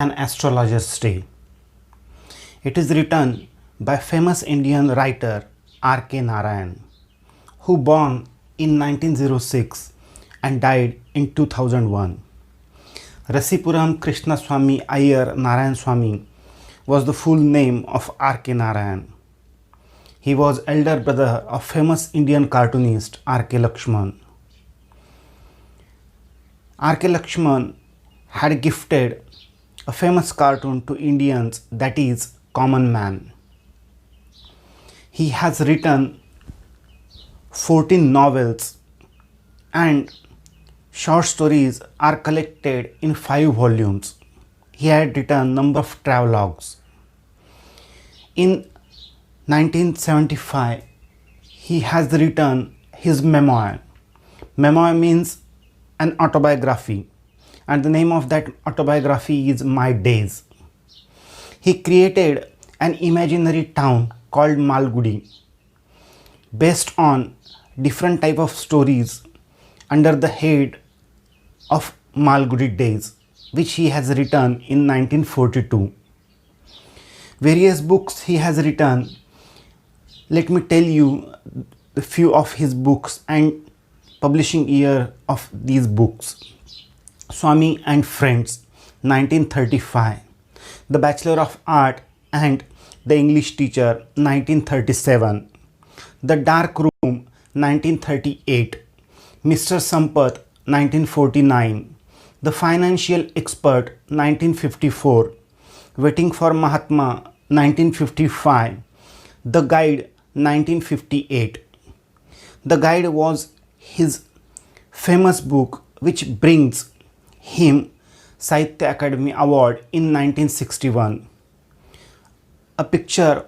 An Astrologer's Day. It is written by famous Indian writer R.K. Narayan, who born in 1906 and died in 2001. Rasipuram Krishnaswamy Iyer Narayan Swamy was the full name of R.K. Narayan. He was elder brother of famous Indian cartoonist R.K. Lakshman. R.K. Lakshman had gifted a famous cartoon to Indians, that is Common Man. He has written 14 novels and short stories are collected in 5 volumes. He had written number of travelogues. In 1975, he has written his memoir. Memoir means an autobiography, and the name of that autobiography is My Days. He created an imaginary town called Malgudi based on different type of stories under the head of Malgudi Days, which he has written in 1942. Various books he has written. Let me tell you a few of his books and publishing year of these books. Swamy and Friends, 1935. The Bachelor of Art and the English Teacher, 1937. The Dark Room, 1938. Mr. Sampath, 1949. The Financial Expert, 1954. Waiting for Mahatma, 1955. The Guide, 1958. The Guide was his famous book which brings him Sahitya Akademi Award in 1961. A picture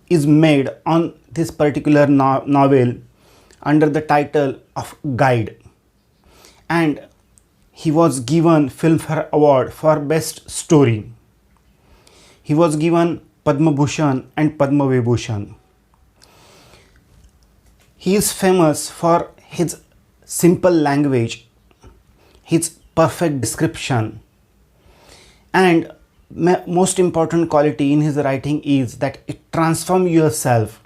is made on this particular novel under the title of Guide, and he was given Filmfare Award for Best Story. He was given Padma Bhushan and Padma Vibhushan. He is famous for his simple language, his perfect description, and most important quality in his writing is that it transforms yourself.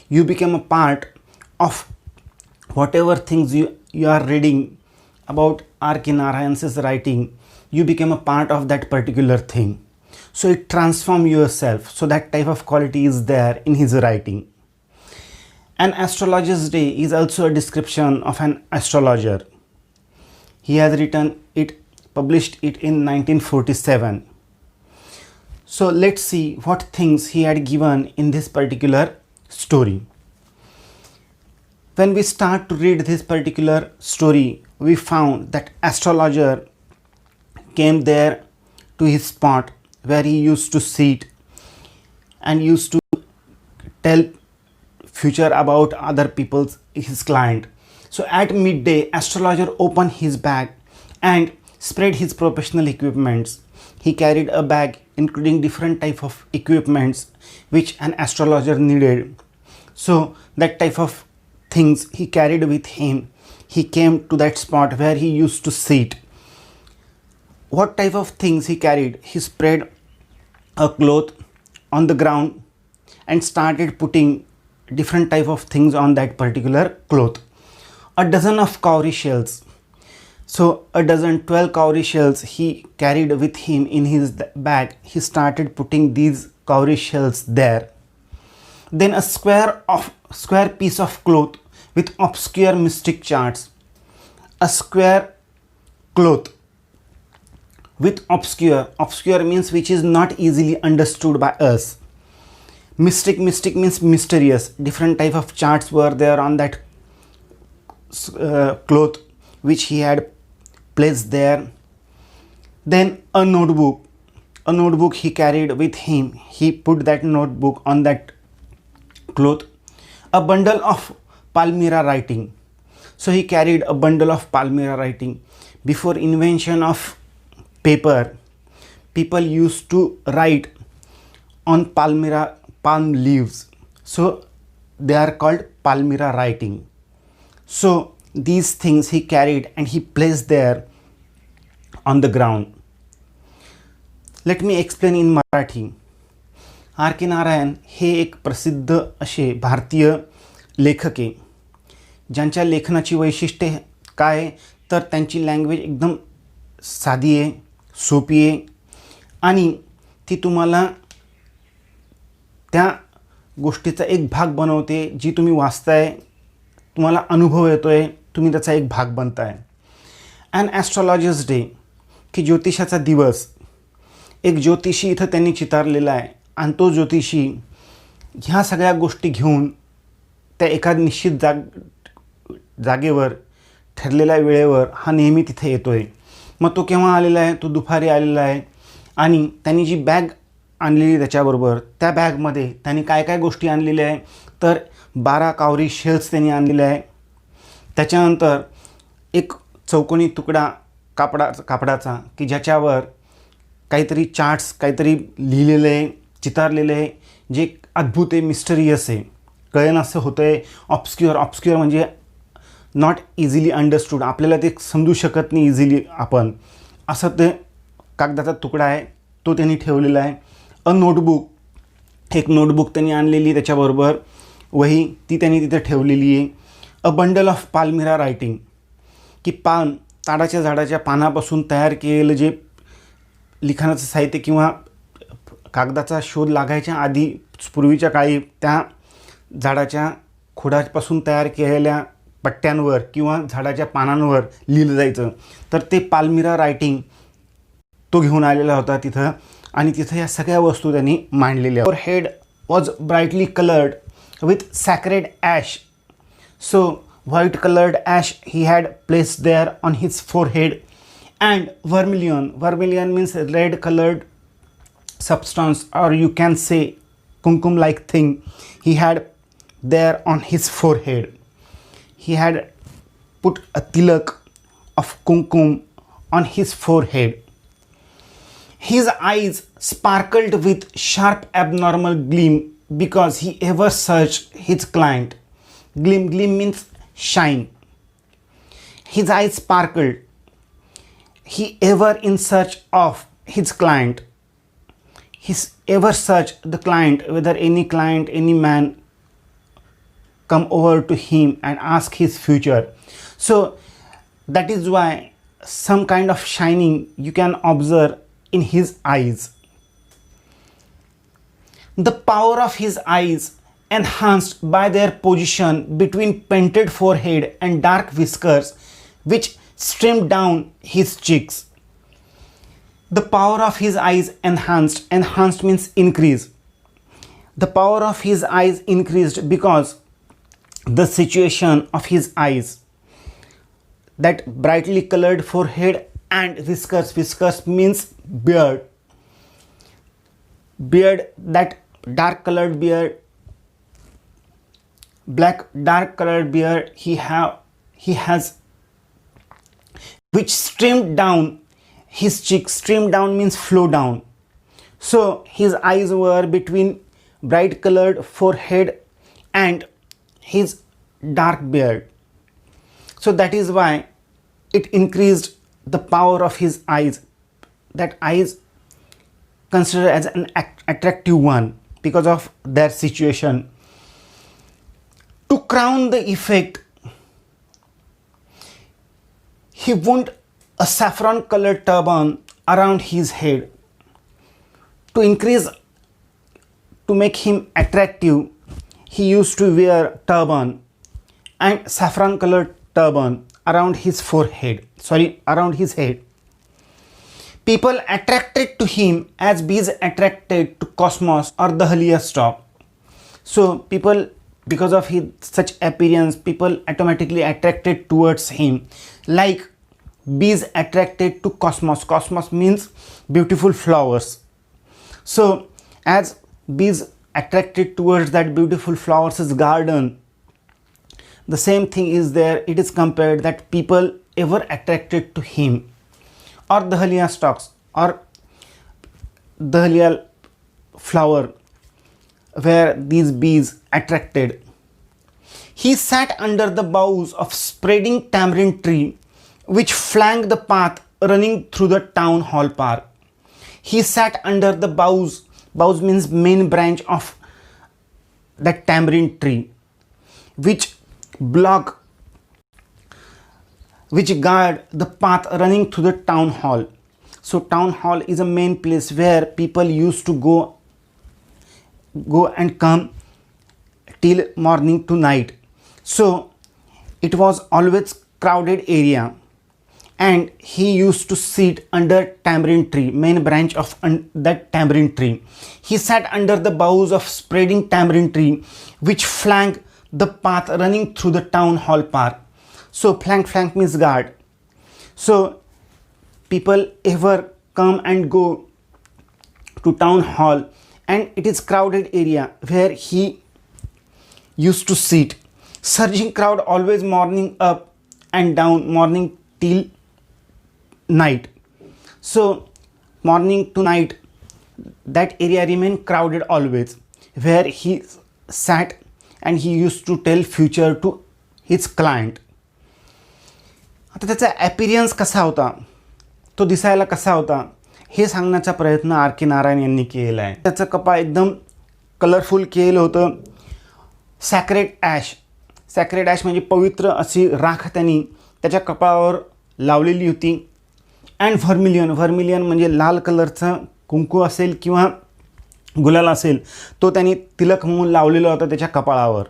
You become a part of whatever things you are reading about R.K. Narayan's writing. You become a part of that particular thing. So it transforms yourself. So that type of quality is there in his writing. An Astrologer's Day is also a description of an astrologer. He has written it, published it in 1947. So let's see what things he had given in this particular story. When we start to read this particular story, we found that astrologer came there to his spot where he used to sit and used to tell future about other people's, his client. So at midday, astrologer opened his bag and spread his professional equipments. He carried a bag including different type of equipments which an astrologer needed. So that type of things he carried with him. He came to that spot where he used to sit. What type of things he carried? He spread a cloth on the ground and started putting different type of things on that particular cloth. A dozen of cowrie shells. So a dozen, 12 cowrie shells he carried with him in his bag. He started putting these cowrie shells there. Then a square piece of cloth with obscure mystic charts. A square cloth with obscure means which is not easily understood by us. Mystic means mysterious. Different type of charts were there on that cloth which he had placed there. Then a notebook he carried with him. He put that notebook on that cloth. A bundle of Palmyra writing. So he carried a bundle of Palmyra writing. Before invention of paper, people used to write on palm leaves. So they are called Palmyra writing. So these things he carried and he placed there on the ground. Let me explain in Marathi. R K Narayan हे एक प्रसिद्ध असे भारतीय लेखक आहे, ज्यांच्या लेखनाची वैशिष्ट्ये काय तर त्यांची लँग्वेज एकदम साधी आहे, सोपी आहे आणि ती तुम्हाला त्या गोष्टीचा एक भाग बनवते जी तुम्ही वाचताय, तुम्हाला अनुभव येतो आहे, तुम्ही त्याचा एक भाग बनताय. ॲन ॲस्ट्रॉलॉजर्स डे की ज्योतिषाचा दिवस. एक ज्योतिषी इथं त्यांनी चितारलेला आहे आणि तो ज्योतिषी ह्या सगळ्या गोष्टी घेऊन त्या एका निश्चित जागेवर ठरलेल्या वेळेवर हा नेहमी तिथे येतो आहे. मग तो केव्हा आलेला आहे? तो दुपारी आलेला आहे आणि त्यांनी जी बॅग आणलेली त्याच्याबरोबर, त्या बॅगमध्ये त्यांनी काय काय गोष्टी आणलेल्या आहे तर 12 कावरी शेल्स त्यांनी आणलेले आहे. त्याच्यानंतर एक चौकोनी तुकडा कापडाचा की ज्याच्यावर काहीतरी चार्ट्स काहीतरी लिहिलेलं आहे, चितारलेलं आहे, जे अद्भुत आहे, मिस्टरियस आहे, कळेन असं होतं आहे. ऑब्स्क्युअर म्हणजे नॉट इझिली अंडरस्टूड, आपल्याला ते समजू शकत नाही इझिली आपण, असं ते कागदाचा तुकडा आहे, तो त्यांनी ठेवलेला आहे. अ नोटबुक, एक नोटबुक त्यांनी आणलेली, त्याच्याबरोबर वही ती त्यांनी तिथे ठेवलेली आहे. अ बंडल ऑफ पाल्मिरा रायटिंग की ताडाच्या झाडाच्या पानापासून तयार केलेलं जे लिखाणाचं साहित्य किंवा कागदाचा शोध लागायच्या आधी पूर्वीच्या काळी त्या झाडाच्या खोडापासून तयार केलेल्या पट्ट्यांवर किंवा झाडाच्या पानांवर लिहिलं जायचं, तर ते पाल्मिरा रायटिंग तो घेऊन आलेला होता तिथं आणि तिथं या सगळ्या वस्तू त्यांनी मांडलेल्या. Over head was brightly coloured with sacred ash. So white colored ash he had placed there on his forehead, and vermilion means red colored substance, or you can say kumkum like thing, he had there on his forehead. He had put a tilak of kumkum on his forehead. His eyes sparkled with sharp abnormal gleam because he ever searched his client. Gleam means shine. His eyes sparkled. He ever in search of his client. He ever searched the client, whether any man come over to him and ask his future. So that is why some kind of shining you can observe in his eyes. The power of his eyes, enhanced by their position between painted forehead and dark whiskers which streamed down his cheeks. The power of his eyes enhanced means increase. The power of his eyes increased because the situation of his eyes, that brightly colored forehead and whiskers means beard, that dark colored beard, dark colored beard he has, which streamed down his cheeks. Stream down means flow down. So his eyes were between bright colored forehead and his dark beard. So that is why it increased the power of his eyes. That eyes considered as an attractive one because of their situation. To crown the effect, he wore a saffron colored turban around his head. To make him attractive, he used to wear turban and saffron colored turban around his head. People attracted to him as bees attracted to cosmos or the Dahlia stalk. So people, because of his such appearance, people automatically attracted towards him, like bees attracted to cosmos. Cosmos means beautiful flowers. So as bees attracted towards that beautiful flowers' garden, the same thing is there. It is compared that people ever attracted to him, or the Dahlia stalks, or Dahlia flower, where these bees attracted. He sat under the boughs of spreading tamarind tree which flanked the path running through the town hall park. He sat under the boughs. Boughs means main branch of that tamarind tree, which guard the path running to the town hall. So town hall is a main place where people used to go and come till morning to night. So it was always crowded area, and he used to sit under tamarind tree, main branch of that tamarind tree. He sat under the boughs of spreading tamarind tree, which flanked the path running through the town hall park. So flank means guard. So people ever come and go to town hall, and it is crowded area where he used to sit. Surging crowd always morning up and down, morning till night. So morning to night that area remained crowded always, where he sat and he used to tell future to his client. आता त्याचा ॲपिरियन्स कसा होता, तो दिसायला कसा होता, हे सांगण्याचा प्रयत्न आर के नारायण यांनी केलेला आहे. त्याचं कपाळ एकदम कलरफुल केलं होतं. सॅक्रेड ॲश म्हणजे पवित्र अशी राख त्यांनी त्याच्या कपाळावर लावलेली होती. अँड व्हर्मिलियन म्हणजे लाल कलरचं कुंकू असेल किंवा गुलाल असेल, तो त्यांनी तिलक म्हणून लावलेला होता त्याच्या कपाळावर.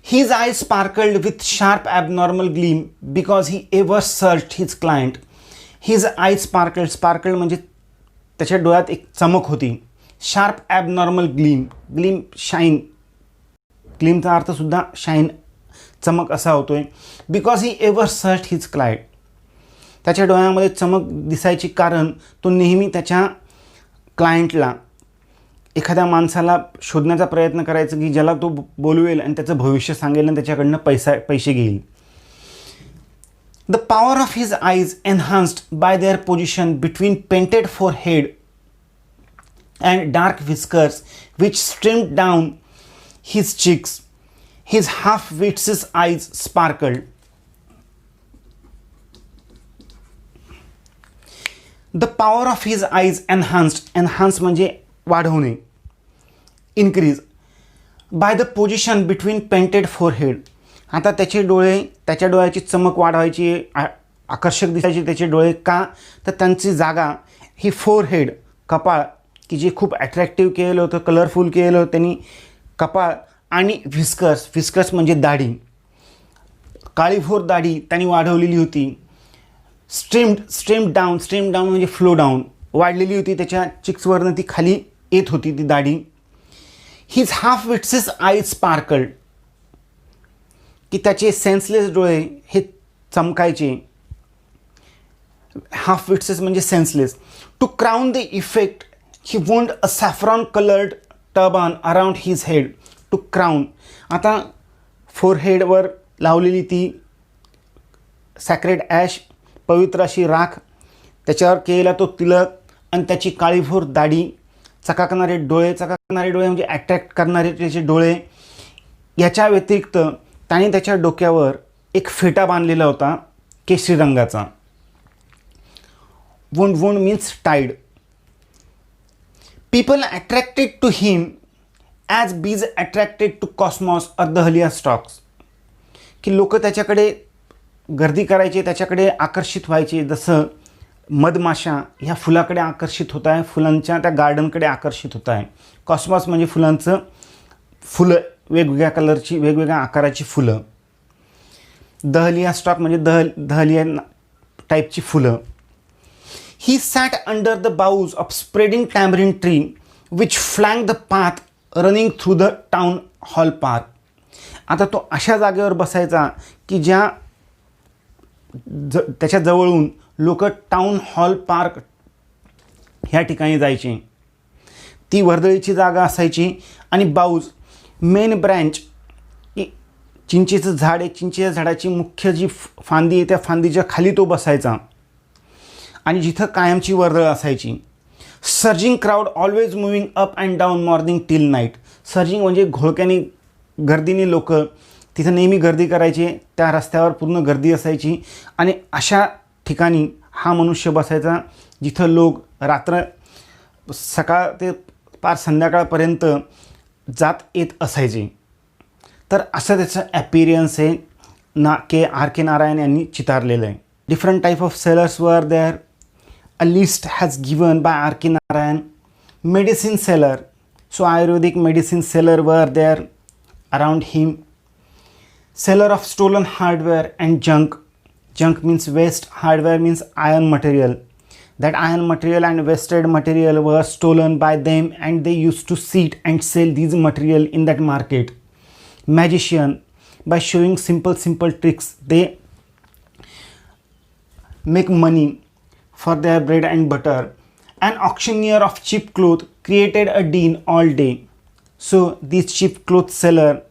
His eyes sparkled with sharp abnormal gleam because he ever searched his client. His eyes sparkled म्हणजे त्याच्या डोळ्यात एक चमक होती. Sharp abnormal gleam shine. ग्लीमचा अर्थ सुद्धा शाईन, चमक असा होतोय. Because he ever search his client. त्याच्या डोळ्यामध्ये चमक दिसायची कारण तो नेहमी त्याच्या क्लायंटला, एखाद्या माणसाला शोधण्याचा प्रयत्न करायचा की ज्याला तो बोलवेल आणि त्याचं भविष्य सांगेल आणि त्याच्याकडनं पैसे घेईल. The power of his eyes enhanced by their position between painted forehead and dark whiskers which streamed down his cheeks. His half-wit's eyes sparkled. The power of his eyes enhanced म्हणजे वाढवणे, increase, by the position between painted forehead. आता त्याचे डोळे, त्याच्या डोळ्याची चमक वाढवायची, आकर्षक दिसायचे त्याचे डोळे. का तर त्यांची जागा ही फोरहेड, कपाळ, की जे खूप अट्रॅक्टिव्ह केलेलं होतं, कलरफुल केलेलं होतं त्यांनी कपाळ, आणि व्हिस्कर्स म्हणजे दाढी, काळीभोर दाढी त्यांनी वाढवलेली होती. स्ट्रीम्ड डाऊन म्हणजे फ्लो डाऊन, वाढलेली होती, त्याच्या चिक्सवरनं ती खाली येत होती ती दाढी. His half wits eyes sparkled, की त्याचे सेन्सलेस डोळे हे चमकायचे. हाफ विट्स म्हणजे senseless. To crown the effect he wound a saffron coloured turban around his head. To crown, आता फोरहेडवर लावलेली ती सॅक्रेड ॲश, पवित्र अशी राख, त्याच्यावर केलेला तो तिलक आणि त्याची काळीभोर दाढी, चकाकणारे डोळे म्हणजे अट्रॅक्ट करणारे त्याचे डोळे. याच्या व्यतिरिक्त त्याने त्याच्या डोक्यावर एक फेटा बांधलेला होता केशरी रंगाचा. Wound means tied. People attracted to him as bees attracted to cosmos और दहलिया स्टॉक्स, की लोक त्याच्याकडे गर्दी करायचे, त्याच्याकडे आकर्षित व्हायचे, जसं मधमाशा ह्या फुलाकडे आकर्षित होत आहे, फुलांच्या त्या गार्डनकडे आकर्षित होत आहे. कॉस्मॉस म्हणजे फुलांचं, फुलं वेगवेगळ्या कलरची, वेगवेगळ्या आकाराची फुलं. दहलिया स्टॉक म्हणजे दहलिया टाईपची फुलं. He sat under the boughs of spreading tamarind tree which flank the path running through the town hall park. आता तो अशा जागेवर बसायचा की ज्या त्याच्या जवळून लोक टाउन हॉल पार्क ह्या ठिकाणी जायचे. ती वर्दळीची जागा असायची. आणि बाऊज मेन ब्रँच, चिंचेचं झाड आहे, चिंचेच्या झाडाची मुख्य जी फांदी आहे त्या फांदीच्या खाली तो बसायचा आणि जिथं कायमची वर्दळ असायची. Surging crowd always moving up and down morning till night. Surging म्हणजे घोळक्याने, गर्दीने लोक तिथं नेहमी गर्दी करायचे, त्या रस्त्यावर पूर्ण गर्दी असायची आणि अशा ठिकाणी हा मनुष्य बसायचा जिथं लोक रात्र सकाळ ते पार संध्याकाळपर्यंत जात येत असायचे. तर असं त्याचं ॲपिरियन्स हे आर के नारायण यांनी चितारलेलं आहे. Different type of sellers were there. A list has given by R K Narayan. Medicine seller, so Ayurvedic medicine seller were there around him. Seller of stolen hardware and junk. Junk means waste, hardware means iron material. That iron material and wasted material were stolen by them, and they used to sit and sell these material in that market. Magician, by showing simple tricks, they make money for their bread and butter. An auctioneer of cheap cloth created a din all day. So these cheap cloth seller,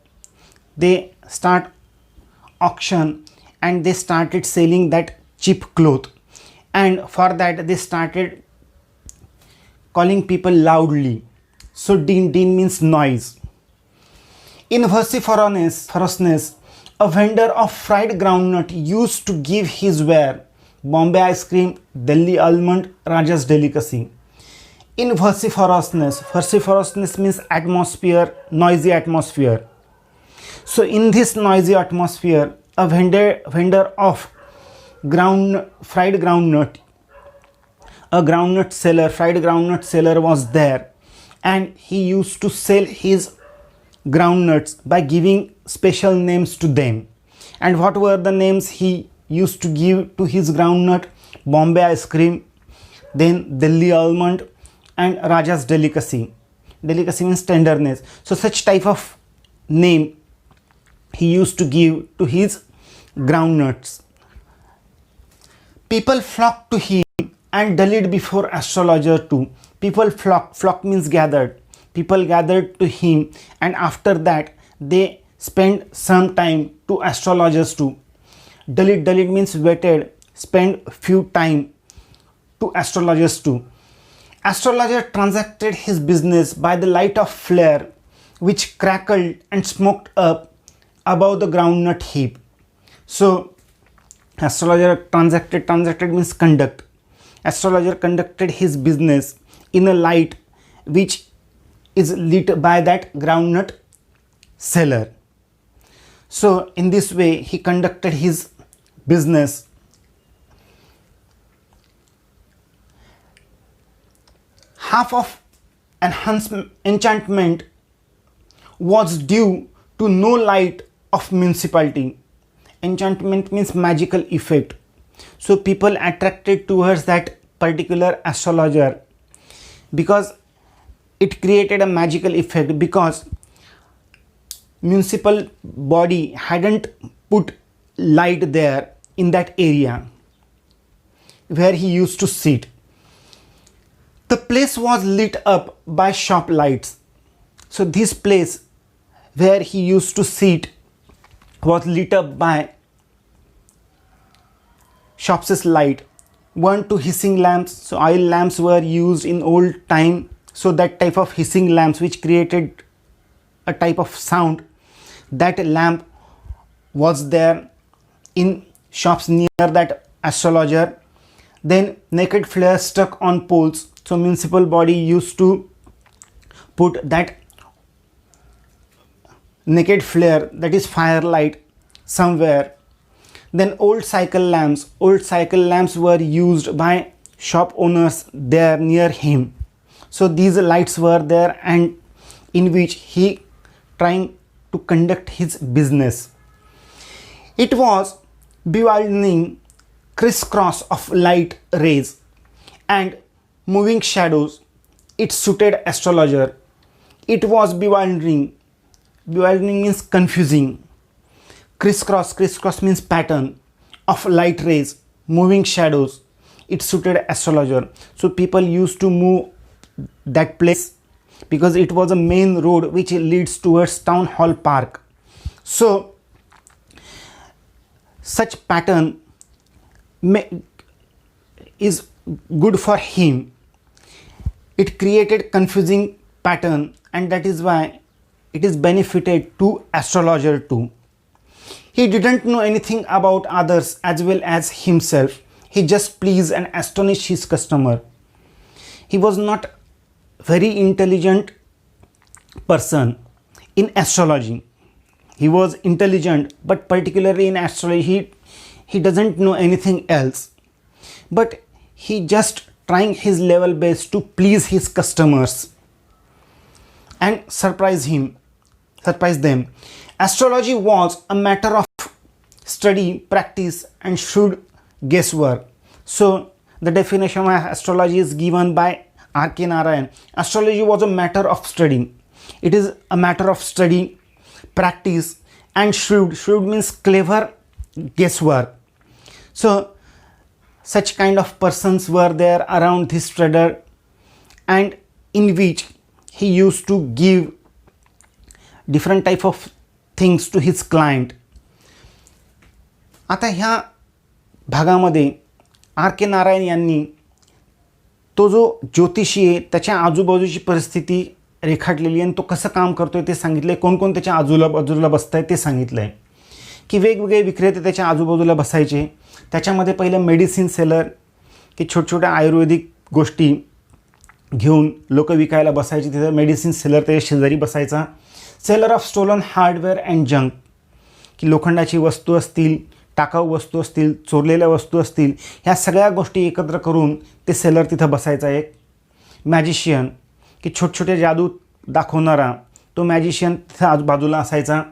they start auction and they started selling that cheap cloth, and for that they started calling people loudly. So din means noise. In vociferousness, a vendor of fried groundnut used to give his ware. Bombay ice cream, Delhi almond, Raja's delicacy. In vociferousness means atmosphere, noisy atmosphere. So in this noisy atmosphere, a vendor of fried groundnut, a fried groundnut seller was there, and he used to sell his groundnuts by giving special names to them. And what were the names he used to give to his groundnut? Bombay ice cream, then Delhi almond, and Raja's delicacy. Delicacy means tenderness. So such type of name he used to give to his groundnuts. People flocked to him and dallied before astrologer too. People flock means gathered. People gathered to him, and after that they spend some time to astrologers too. Dallied means waited, spend few time to astrologers too. Astrologer transacted his business by the light of flare which crackled and smoked up above the groundnut heap. So astrologer transacted means conduct. Astrologer conducted his business in a light which is lit by that groundnut seller. So in this way he conducted his business. Half of enchantment was due to no light of municipality. Enchantment means magical effect. So people attracted towards that particular astrologer because it created a magical effect, because municipal body hadn't put light there in that area where he used to sit. The place was lit up by shop lights. So this place where he used to sit was lit up by shops' light. 1 to hissing lamps. So oil lamps were used in old time. So that type of hissing lamps which created a type of sound, that lamp was there in shops near that astrologer. Then naked flares stuck on poles. So municipal body used to put that naked flare, that is firelight, somewhere. Then old cycle lamps were used by shop owners there near him. So these lights were there, and in which he trying to conduct his business. It was bewildering crisscross of light rays and moving shadows. It suited astrologer. It was bewildering. Bewildering means confusing. Crisscross means pattern of light rays, moving shadows. It suited astrologer. So people used to move that place because it was a main road which leads towards Town Hall Park. So such pattern is good for him. It created confusing pattern, and that is why it is benefited to astrologer too. He didn't know anything about others as well as himself. He just pleased and astonished his customer. He was not very intelligent person in astrology. He was intelligent, but particularly in astrology, he doesn't know anything else. But he just trying his level best to please his customers and surprise them. Astrology was a matter of study, practice, and shrewd guesswork. So the definition of astrology is given by R.K. Narayan. Astrology was a matter of study. It is a matter of study, practice, and shrewd. Shrewd means clever guesswork. So such kind of persons were there around this trader, and in which he used to give different type of things to his client. आता ह्या भागामध्ये are K Narayan यांनी तो जो ज्योतिषी आहे त्याच्या आजूबाजूची परिस्थिती रेखाटलेली आणि तो कसं काम करतोय ते सांगितलं आहे. कोण कोण त्याच्या आजूबाजूला बसत आहे ते सांगितलं आहे की वेगवेगळे विक्रेते त्याच्या आजूबाजूला बसायचे. त्याच्यामध्ये पहिलं मेडिसिन सेलर की छोट्या आयुर्वेदिक गोष्टी घेऊन लोक विकायला बसायचे. तिथं मेडिसिन सेलर त्याच्या शेजारी बसायचा. Seller of stolen hardware and junk की लोखंडाची वस्तू असतील, टाकाऊ वस्तू असतील, चोरलेल्या वस्तू असतील, ह्या सगळ्या गोष्टी एकत्र करून ते सेलर तिथं बसायचा. एक मॅजिशियन की छोटे जादू दाखवणारा तो मॅजिशियन तिथं आजूबाजूला असायचा.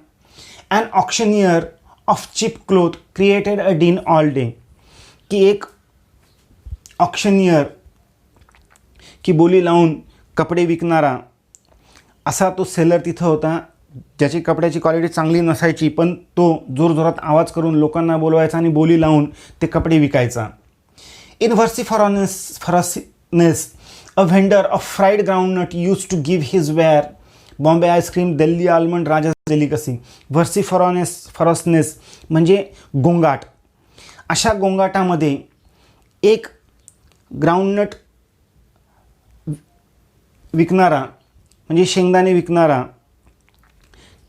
And auctioneer of cheap cloth created a din all day की एक ऑक्शनियर की बोली लावून कपडे विकणारा असा तो सेलर तिथं होता, ज्याची कपड्याची क्वालिटी चांगली नसायची, पण तो जोरजोरात आवाज करून लोकांना बोलवायचा आणि बोली लावून ते कपडे विकायचा. In vociferousness a vendor of fried groundnut use to give his ware Bombay ice cream, Delhi almond, Raja delicacy. Vociferousness म्हणजे गोंगाट. अशा गोंगाटामध्ये एक ग्राउंडनट विकणारा म्हणजे शेंगदाणे विकणारा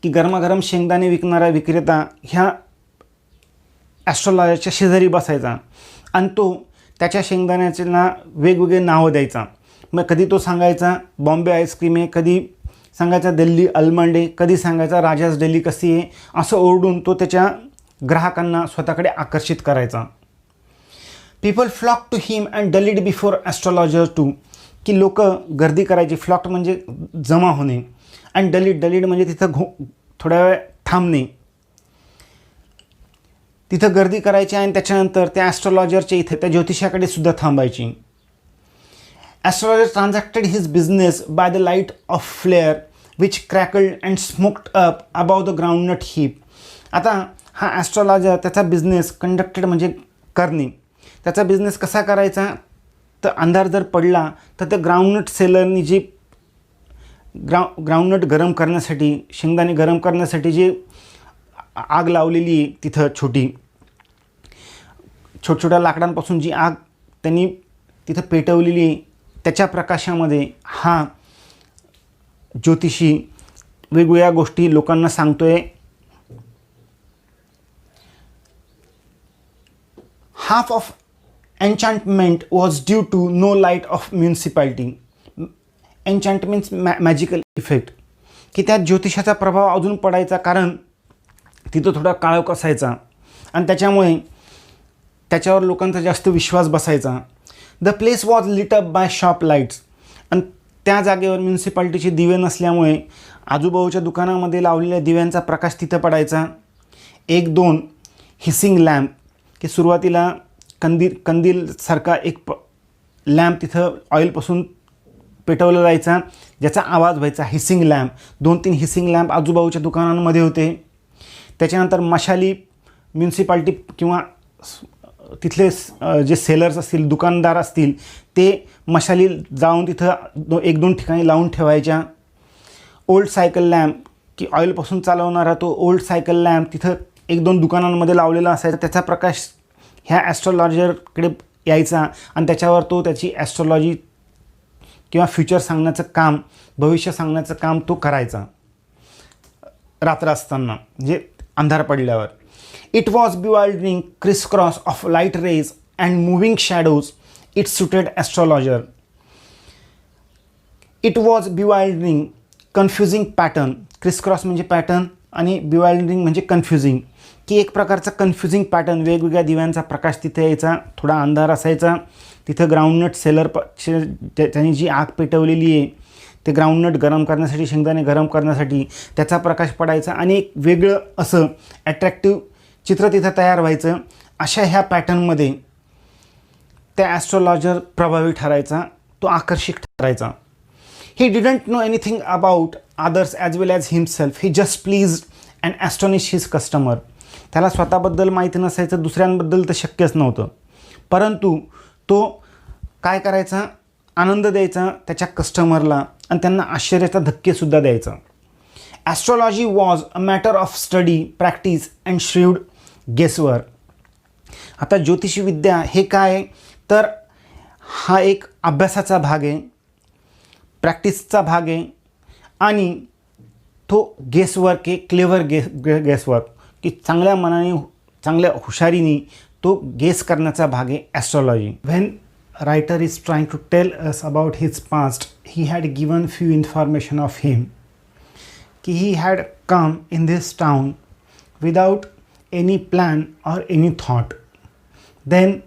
की गरमागरम शेंगदाणे विकणारा विक्रेता ह्या ॲस्ट्रोलॉजरच्या शेजारी बसायचा आणि तो त्याच्या शेंगदाण्याला वेगवेगळे नावं द्यायचा. मग कधी तो सांगायचा बॉम्बे आईस्क्रीम आहे, कधी सांगायचा दिल्ली आल्मंड आहे, कधी सांगायचा राजाज डेलिकसी आहे. असं ओरडून तो त्याच्या ग्राहकांना स्वतःकडे आकर्षित करायचा. People flock to him and dallied before astrologer too की लोक गर्दी करायची. फ्लॉक्ट म्हणजे जमा होणे आणि डलीड म्हणजे तिथं थोड्या वेळ थांबणे. तिथं गर्दी करायची आणि त्याच्यानंतर त्या ॲस्ट्रॉलॉजरच्या इथे त्या ज्योतिषाकडे सुद्धा थांबायची. Astrologer transacted his business by the light of flare which crackled and smoked up above the groundnut heap. आता हा ॲस्ट्रॉलॉजर त्याचा बिझनेस कंडक्टेड म्हणजे करणे. त्याचा बिझनेस कसा करायचा तर अंधार जर पडला तर त्या ग्राउंडनट सेलरनी जी ग्राउंडनट गरम करण्यासाठी, शेंगदाणे गरम करण्यासाठी जे आग लावलेली आहे तिथं छोट्या लाकडांपासून जी आग त्यांनी तिथं पेटवलेली आहे त्याच्या प्रकाशामध्ये हा ज्योतिषी वेगवेगळ्या गोष्टी लोकांना सांगतोय. Half of enchantment was due to no light of municipality. Enchant means magical effect की त्या ज्योतिषाचा प्रभाव अजून पडायचा, कारण तिथं थोडा काळोख असायचा आणि त्याच्यामुळे त्याच्यावर लोकांचा जास्त विश्वास बसायचा. The place was lit up by shop lights. आणि त्या जागेवर म्युन्सिपाल्टीचे दिवे नसल्यामुळे आजूबाजूच्या दुकानामध्ये लावलेल्या दिव्यांचा प्रकाश तिथं पडायचा. 1-2 हिसिंग लॅम्प की सुरुवातीला कंदीलसारखा एक लॅम्प तिथं ऑइलपासून पेटवला जायचा, ज्याचा आवाज व्हायचा हिसिंग लॅम्प. 2-3 हिसिंग लॅम्प आजूबाजूच्या दुकानांमध्ये होते. त्याच्यानंतर मशाली म्युन्सिपाल्टी किंवा तिथले जे सेलर्स असतील, दुकानदार असतील, ते मशाली जाऊन तिथं 1-2 ठिकाणी लावून ठेवायच्या. ओल्ड सायकल लॅम्प की ऑइलपासून चालवणारा तो ओल्ड सायकल लॅम्प तिथं 1-2 दुकानांमध्ये लावलेला असायचा. त्याचा प्रकाश ह्या ॲस्ट्रॉलॉजरकडे यायचा आणि त्याच्यावर तो त्याची ॲस्ट्रॉलॉजी किंवा फ्युचर सांगण्याचं काम, भविष्य सांगण्याचं काम तो करायचा रात्र असताना, म्हणजे अंधार पडल्यावर. It was bewildering crisscross of light rays and moving shadows, it suited astrologer. It was bewildering, confusing pattern. Crisscross म्हणजे पॅटर्न आणि bewildering म्हणजे कन्फ्युजिंग, की एक प्रकारचा कन्फ्युजिंग पॅटर्न. वेगवेगळ्या दिव्यांचा प्रकाश तिथे यायचा, थोडा अंधार असायचा. तिथं ग्राउंडनट सेलर त्यांनी जी आग पेटवलेली आहे ते ग्राउंडनट गरम करण्यासाठी, शेंगदाणे गरम करण्यासाठी त्याचा प्रकाश पडायचा आणि एक वेगळं असं ॲट्रॅक्टिव्ह चित्र तिथं तयार व्हायचं. अशा ह्या पॅटर्नमध्ये त्या ॲस्ट्रॉलॉजर प्रभावी ठरायचा, तो आकर्षक ठरायचा. He didn't know anything about others as well as himself. He just pleased and astonished his customer. त्याला स्वतःबद्दल माहिती नसायचं, दुसऱ्यांबद्दल तर शक्यच नव्हतं, परंतु तो काय करायचा, आनंद द्यायचा त्याच्या कस्टमरला आणि त्यांना आश्चर्याचा धक्केसुद्धा द्यायचा. Astrology was a matter of study, practice and shrewd guesswork. आता ज्योतिषविद्या हे काय, तर हा एक अभ्यासाचा भाग आहे, प्रॅक्टिसचा भाग आहे आणि तो गेसवर्क आहे, क्लेवर गेसवर्क, की चांगल्या मनाने, चांगल्या हुशारीने तो गेस करण्याचा भाग आहे astrology. When writer is trying to tell us about his past, he had given few information of him, की he had come in this town without any plan or any thought. Then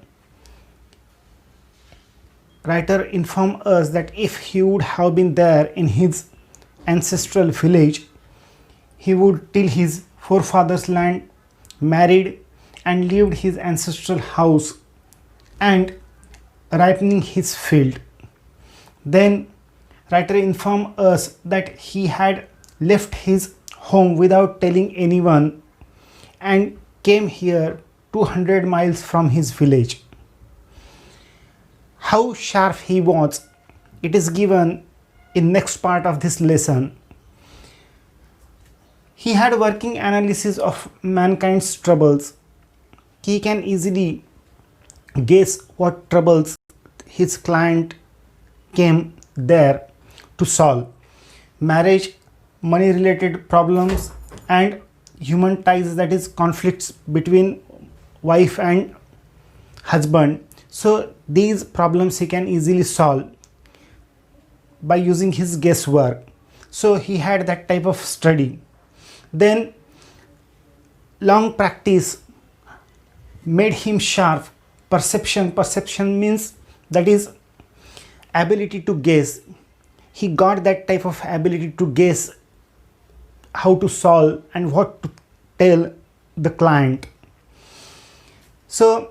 writer informed us that if he would have been there in his ancestral village, he would till his forefathers' land, married and lived his ancestral house and ripening his field. Then writer informed us that he had left his home without telling anyone and came here 200 miles from his village. How sharp he was, it is given in next part of this lesson. He had working analysis of mankind's troubles. He can easily guess what troubles his client came there to solve. Marriage, money related problems and human ties, that is conflicts between wife and husband. So these problems he can easily solve by using his guesswork. So he had that type of study. Then long practice made him sharp. Perception means that is ability to guess. He got that type of ability to guess how to solve and what to tell the client. So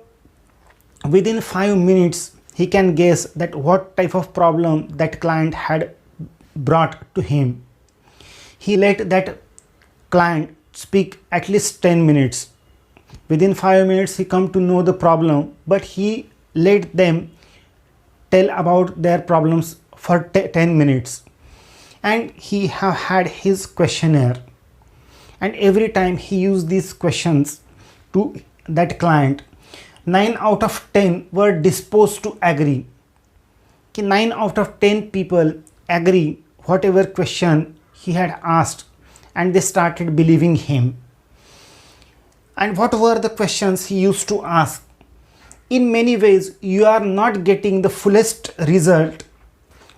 within 5 minutes he can guess that what type of problem that client had brought to him. He let that client speak at least 10 minutes. Within 5 minutes he come to know the problem, but he let them tell about their problems for 10 minutes. And he have had his questionnaire, and every time he used these questions to that client, 9 out of 10 were disposed to agree. कि 9 out of 10 people agree whatever question he had asked, and they started believing him. And what were the questions he used to ask? In many ways you are not getting the fullest result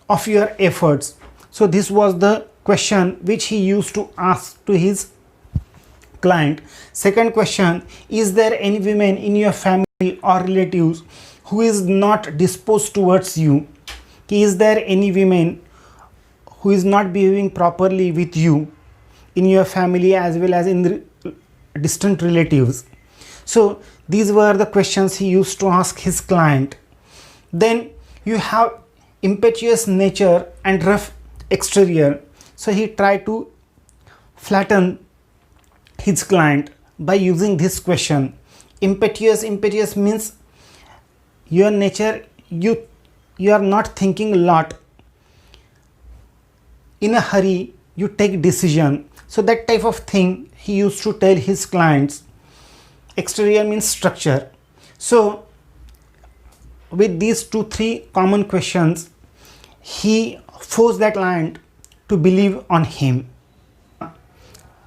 of your efforts. So this was the question which he used to ask to his client. Second question, is there any women in your family or relatives who is not disposed towards you? Is there any women who is not behaving properly with you in your family as well as in the distant relatives? So these were the questions he used to ask his client. Then you have impetuous nature and rough exterior. So he tried to flatten his client by using this question. Impetuous means your nature, you are not thinking a lot, in a hurry you take decision. So that type of thing he used to tell his clients. Exterior means structure. So with these 2-3 common questions he forced that client to believe on him.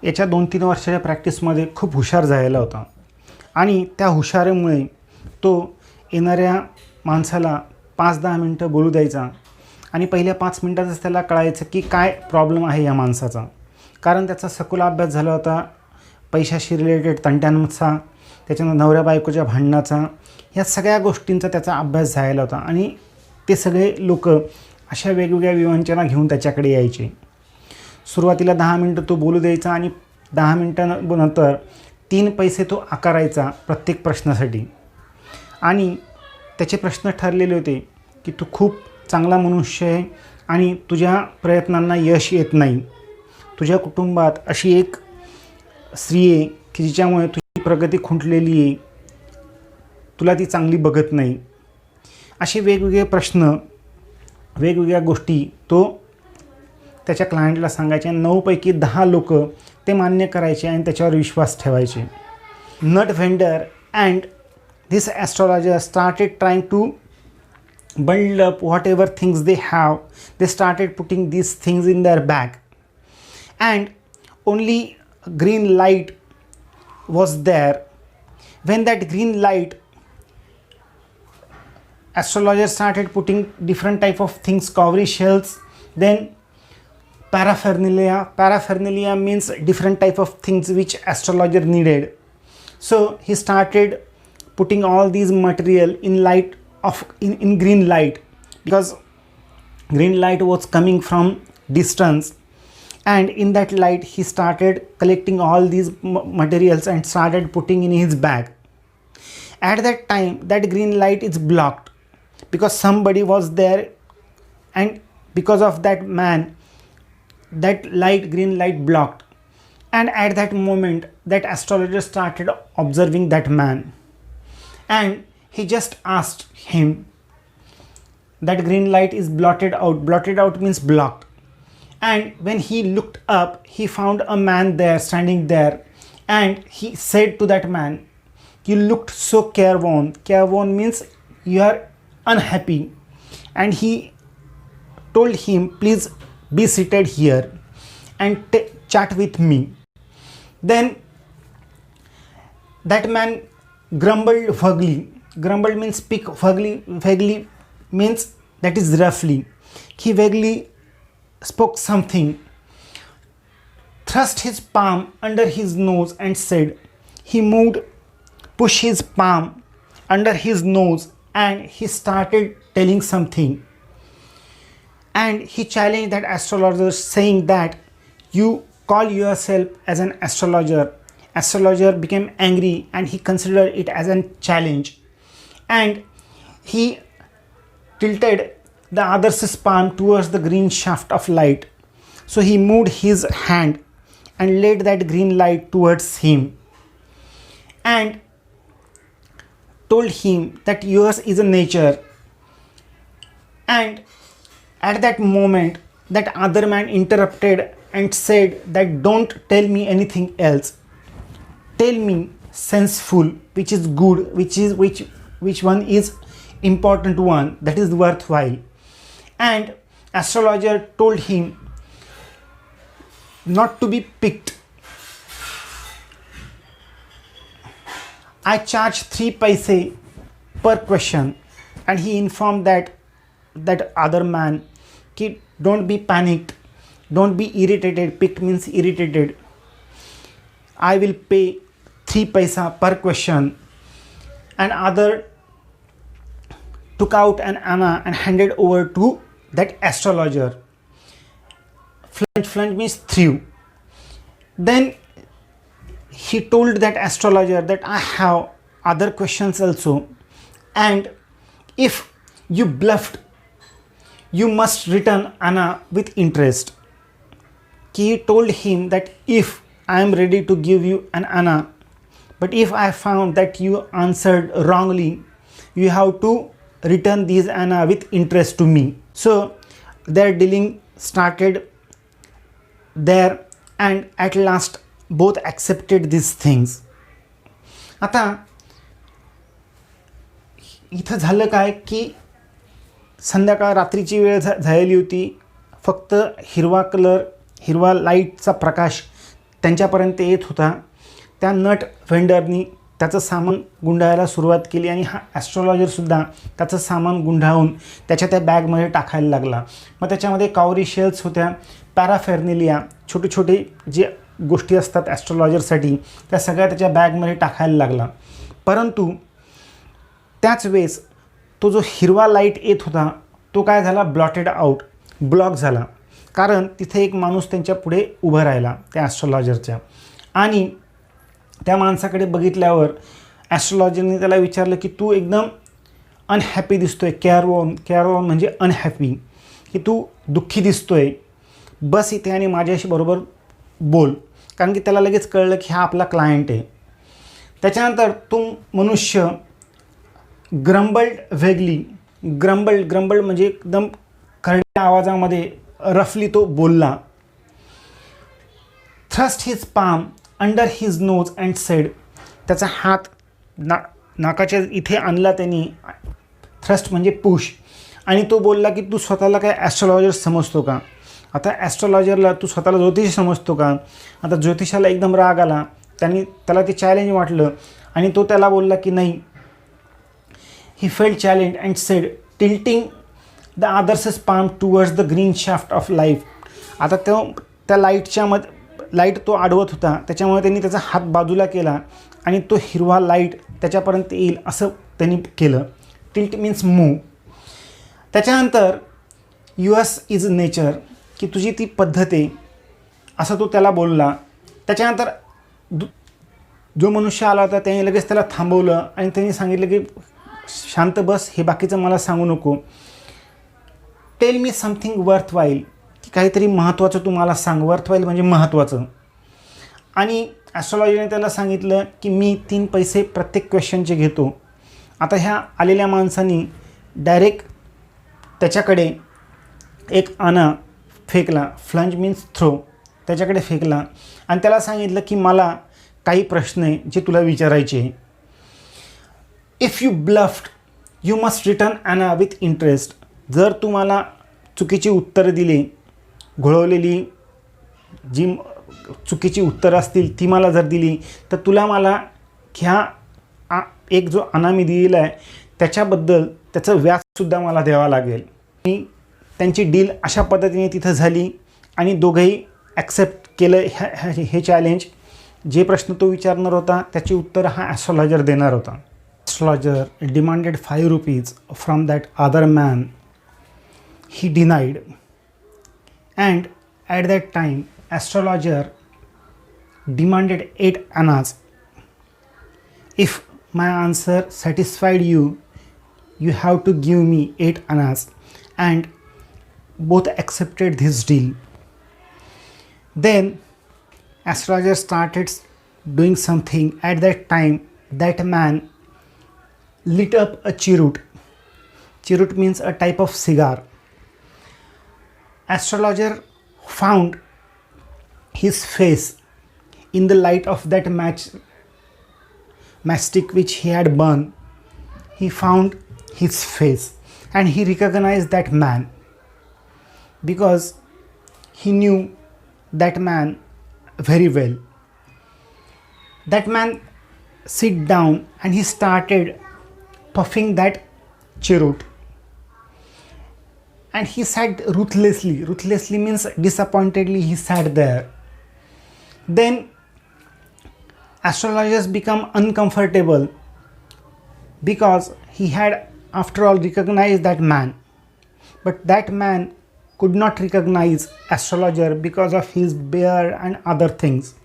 याच्या 2-3 वर्षाच्या प्रॅक्टिसमध्ये खूप हुशार झालेला होता आणि त्या हुशारीमुळे तो येणाऱ्या माणसाला 5-10 मिनटं बोलू द्यायचा आणि पहिल्या 5 मिनटातच त्याला कळायचं की काय प्रॉब्लेम आहे या माणसाचा. कारण त्याचा सखोल अभ्यास झाला होता पैशाशी रिलेटेड तंट्यांचा, त्याच्यानंतर नवऱ्या बायकोच्या भांडणाचा, ह्या सगळ्या गोष्टींचा त्याचा अभ्यास झालेला होता. आणि ते सगळे लोक अशा वेगवेगळ्या विवंचना घेऊन त्याच्याकडे यायचे. सुरुवातीला 10 मिनटं तो बोलू द्यायचा आणि 10 मिनटानंतर 3 पैसे तो आकारायचा प्रत्येक प्रश्नासाठी. आणि त्याचे प्रश्न ठरलेले होते की तू खूप चांगला मनुष्य आहे आणि तुझ्या प्रयत्नांना यश येत नाही. तुझ्या कुटुंबात अशी एक स्त्री आहे की जिच्यामुळे तुझी प्रगती खुंटलेली आहे, तुला ती चांगली बघत नाही. असे वेगवेगळे प्रश्न, वेगवेगळ्या गोष्टी तो त्याच्या क्लायंटला सांगायचे. 9 पैकी 10 लोक ते मान्य करायचे आणि त्याच्यावर विश्वास ठेवायचे. Nut vendor and this astrologer started trying to bundle up whatever things they have. They started putting these things in their bag, and only green light was there. When that green light, astrologer started putting different type of things, cowrie shells, then paraphernalia means different type of things which astrologer needed. So he started putting all these material in light of in green light, because green light was coming from distance, and in that light he started collecting all these materials and started putting in his bag. At that time that green light is blocked because somebody was there, and because of that man that light, green light blocked. And at that moment that astrologer started observing that man, and he just asked him, that green light is blotted out. Blotted out means blocked. And when he looked up, he found a man there, standing there, and he said to that man, you looked so careworn. Careworn means you are unhappy. And he told him, please be seated here and chat with me. Then that man grumbled vaguely. Grumbled means speak vaguely means that is roughly. He vaguely spoke something, thrust his palm under his nose and said, he pushed his palm under his nose and he started telling something. And he challenged that astrologer, saying that you call yourself as an astrologer. Astrologer became angry and he considered it as a challenge, and he tilted the other's palm towards the green shaft of light. So he moved his hand and led that green light towards him and told him that yours is a nature. And at that moment that other man interrupted and said that don't tell me anything else. Tell me senseful, which is good, which one is important one, that is worthwhile. And astrologer told him not to be picked. I charge 3 paise per question. And he informed that other man, kid, don't be panicked, don't be irritated. Picked means irritated. I will pay 3 paisa per question. And other took out an anna and handed over to that astrologer. Flunch means threw. Then he told that astrologer that I have other questions also, and if you bluffed, you must return anna with interest. He told him that if I am ready to give you an anna, but if I found that you answered wrongly, you have to return these anna with interest to me. So their dealing started there, and at last both accepted these things. आता इथं झालं काय की संध्याकाळ रात्रीची वेळ झालेली होती. फक्त हिरवा लाईटचा प्रकाश त्यांच्यापर्यंत येत होता. त्या नट व्हेंडरनी त्याचं सामान गुंडाळायला सुरुवात केली आणि हा ॲस्ट्रॉलॉजरसुद्धा त्याचं सामान गुंडाळून त्याच्या त्या बॅगमध्ये टाकायला लागला. मग त्याच्यामध्ये काउरी शेल्स होत्या, पॅराफेर्नेलिया, छोटे छोटे जे गोष्टी असतात ॲस्ट्रॉलॉजरसाठी, त्या सगळ्या त्याच्या बॅगमध्ये टाकायला लागला. परंतु त्याच वेळेस तो जो हिरवा लाईट येत होता तो काय झाला, ब्लॉटेड आउट, ब्लॉक झाला. कारण तिथे एक माणूस त्यांच्या पुढे उभं राहिला त्या ॲस्ट्रॉलॉजरच्या. आणि त्या माणसाकडे बघितल्यावर ॲस्ट्रॉलॉजरने त्याला विचारलं की तू एकदम अनहॅपी दिसतोय. केअरवॉन म्हणजे अनहॅपी, की तू दुःखी दिसतोय, बस इथे आणि माझ्याशी बरोबर बोल. कारण की त्याला लगेच कळलं की हा आपला क्लायंट आहे. त्याच्यानंतर तो मनुष्य ग्रंबल्ड म्हणजे एकदम खरड्या आवाजामध्ये रफली तो बोलला. Thrust his palm under his nose and said, त्याचा हात नाकाच्या इथे आणला त्यांनी, थ्रस्ट म्हणजे पुश, आणि तो बोलला की तू स्वतःला काय ॲस्ट्रॉलॉजर समजतो का? आता ॲस्ट्रॉलॉजरला तू स्वतःला ज्योतिषी समजतो का? आता ज्योतिषाला एकदम राग आला, त्याला ते चॅलेंज वाटलं आणि तो त्याला बोलला की नाही. He felt challenge and said tilting the अदर्सच palm towards the green shaft of light. आता त्या लाईट तो अडवत होता, त्याच्यामुळे त्यांनी त्याचा हात बाजूला केला आणि तो हिरवा लाईट त्याच्यापर्यंत येईल असं त्यांनी केलं. Tilt means move. त्याच्यानंतर US इज नेचर, की तुझी ती पद्धत आहे असं तो त्याला बोलला. त्याच्यानंतर जो मनुष्य आला होता त्याने लगेच त्याला थांबवलं आणि त्यांनी सांगितलं की शांत बस, हे बाकीचं मला सांगू नको. टेल मी समथिंग वर्थवाईल, की काहीतरी महत्त्वाचं तू मला सांग. वर्थवाईल म्हणजे महत्त्वाचं. आणि ॲस्ट्रॉलॉजीने त्याला सांगितलं की मी 3 पैसे प्रत्येक क्वेश्चनचे घेतो. आता ह्या आलेल्या माणसाने डायरेक्ट त्याच्याकडे एक आणा फेकला, फ्लंज मीन्स थ्रो, त्याच्याकडे फेकला आणि त्याला सांगितलं की मला काही प्रश्न आहे जे तुला विचारायचे आहे. If you bluffed you must return anna with interest. जर तू मला चुकीची उत्तरं दिली, घोळवलेली जी चुकीची उत्तरं असतील ती मला जर दिली, तर तुला मला ह्या एक जो आणा मी दिलेला आहे त्याच्याबद्दल त्याचं व्याजसुद्धा मला द्यावं लागेल. आणि त्यांची डील अशा पद्धतीने तिथं झाली आणि दोघंही ॲक्सेप्ट केलं हे चॅलेंज. जे प्रश्न तो विचारणार होता त्याची उत्तर हा ॲस्ट्रॉलॉजर देणार होता. Astrologer demanded ₹5 from that other man. He denied, and at that time astrologer demanded 8 annas. If my answer satisfied you, you have to give me 8 annas, and both accepted this deal. Then astrologer started doing something. At that time that man lit up a cheroot. Cheroot means a type of cigar. Astrologer found his face in the light of that matchstick which he had burned. He found his face and he recognized that man because he knew that man very well. That man sit down and he started puffing that cheroot. And he sat ruthlessly means disappointedly he sat there. Then astrologers become uncomfortable because he had after all recognized that man, but that man could not recognize astrologer because of his beard and other things.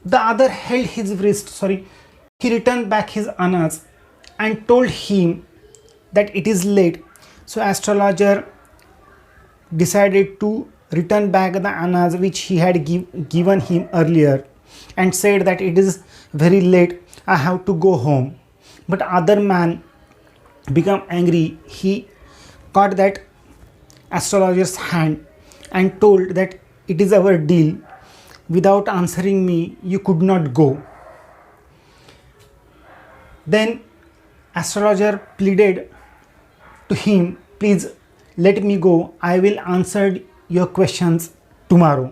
The other held his wrist, he returned back his annas and told him that it is late. So astrologer decided to return back the annas which he had given him earlier and said that it is very late, I have to go home. But other man became angry. He caught that astrologer's hand and told that it is our deal. Without answering me, you could not go. Then astrologer pleaded to him, please let me go, I will answer your questions tomorrow.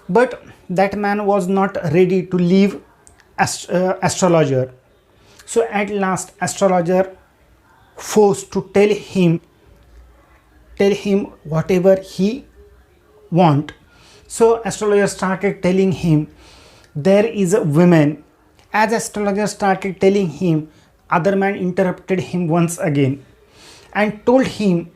But that man was not ready to leave astrologer. So at last astrologer forced to tell him whatever he want. So astrologer started telling him there is a woman. As astrologer started telling him, other man interrupted him once again and told him,